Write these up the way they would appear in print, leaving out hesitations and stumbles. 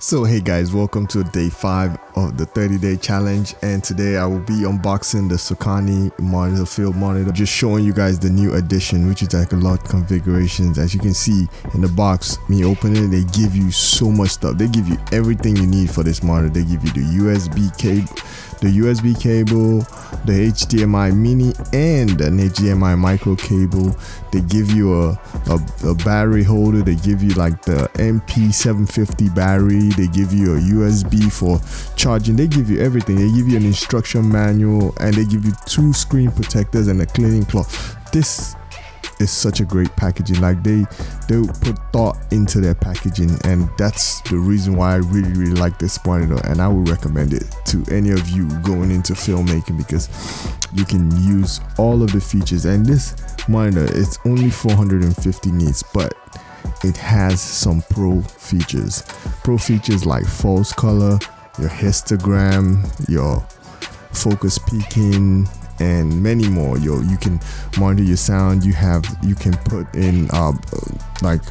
So hey guys, welcome to day 5 of the 30-day challenge, and today I will be unboxing the Sokani monitor, field monitor, just showing you guys the new addition, which is like a lot of configurations. As you can see in the box, me opening it, they give you so much stuff. They give you everything you need for this monitor. They give you the USB cable, the HDMI mini, and an HDMI micro cable. They give you a battery holder. They give you like the MP750 battery. They give you a USB for charging. They give you everything. They give you an instruction manual, and they give you 2 screen protectors and a cleaning cloth. This is such a great packaging. Like they put thought into their packaging, and that's the reason why I really like this monitor, and I would recommend it to any of you going into filmmaking, because you can use all of the features. And this monitor, it's only 450 nits, but it has some pro features like false color, your histogram, your focus peaking, and many more. You can monitor your sound. You can put in like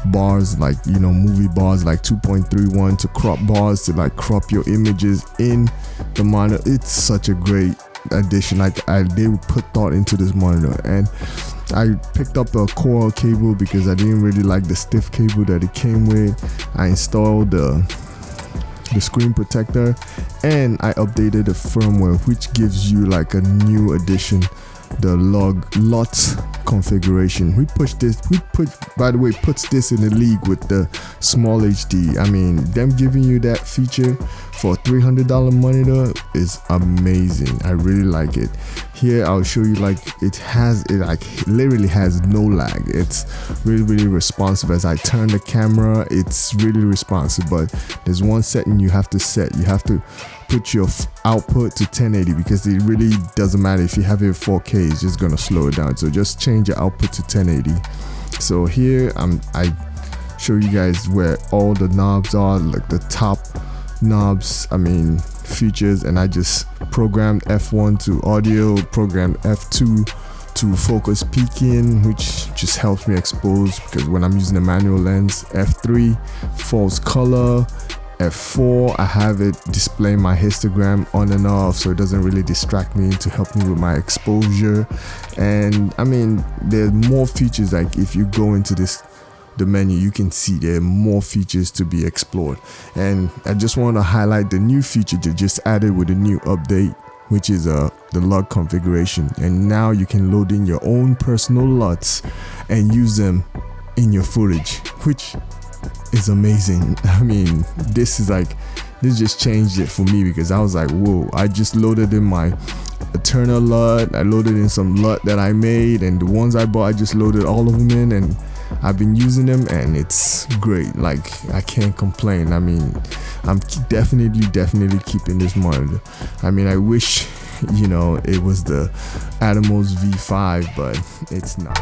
bars, like movie bars, like 2.31 to crop bars to like crop your images in the monitor. It's such a great addition. Like they put thought into this monitor. And I picked up a coil cable because I didn't really like the stiff cable that it came with. I installed the screen protector, and I updated the firmware, which gives you like a new addition, the LUTS configuration. Puts this in the league with the small HD. I mean, them giving you that feature for a $300 monitor is amazing. I really like it. Here I'll show you, like it literally has no lag. It's really responsive. As I turn the camera, it's really responsive, but there's one setting you have to set. You have to put your output to 1080, because it really doesn't matter if you have it 4K, it's just gonna slow it down. So just change your output to 1080. So here I show you guys where all the knobs are, like the top knobs, features, and I just programmed F1 to audio, programmed F2 to focus peaking, which just helps me expose, because when I'm using a manual lens, F3 false color, F4 I have it display my histogram on and off, so it doesn't really distract me, to help me with my exposure. And there are more features. Like if you go into the menu, you can see there are more features to be explored. And I just want to highlight the new feature they just added with the new update, which is the LUT configuration. And now you can load in your own personal LUTs and use them in your footage, which is amazing. This just changed it for me, because I was like, whoa, I just loaded in my Eternal LUT, I loaded in some LUT that I made, and the ones I bought, I just loaded all of them in, and I've been using them, and it's great. Like, I can't complain. I'm definitely keeping this monitor. I wish it was the Atomos V5, but it's not.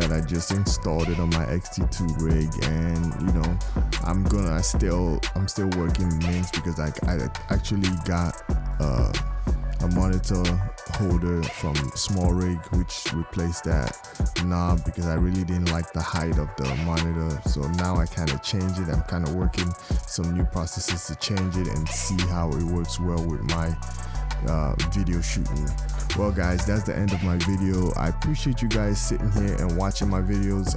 I just installed it on my XT2 rig, and I'm still working links, because I actually got a monitor holder from small rig, which replaced that knob, because I really didn't like the height of the monitor. So now I kind of changed it. I'm kind of working some new processes to change it and see how it works well with my video shooting. Well guys, that's the end of my video. I appreciate you guys sitting here and watching my videos.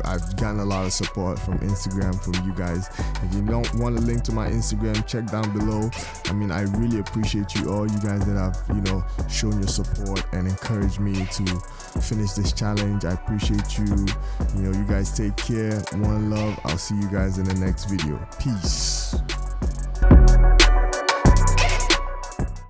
I've gotten a lot of support from Instagram from you guys. If you don't want a link to my Instagram, check down below. I really appreciate you, all you guys that have shown your support and encouraged me to finish this challenge. I appreciate you. You guys take care. One love. I'll see you guys in the next video. Peace.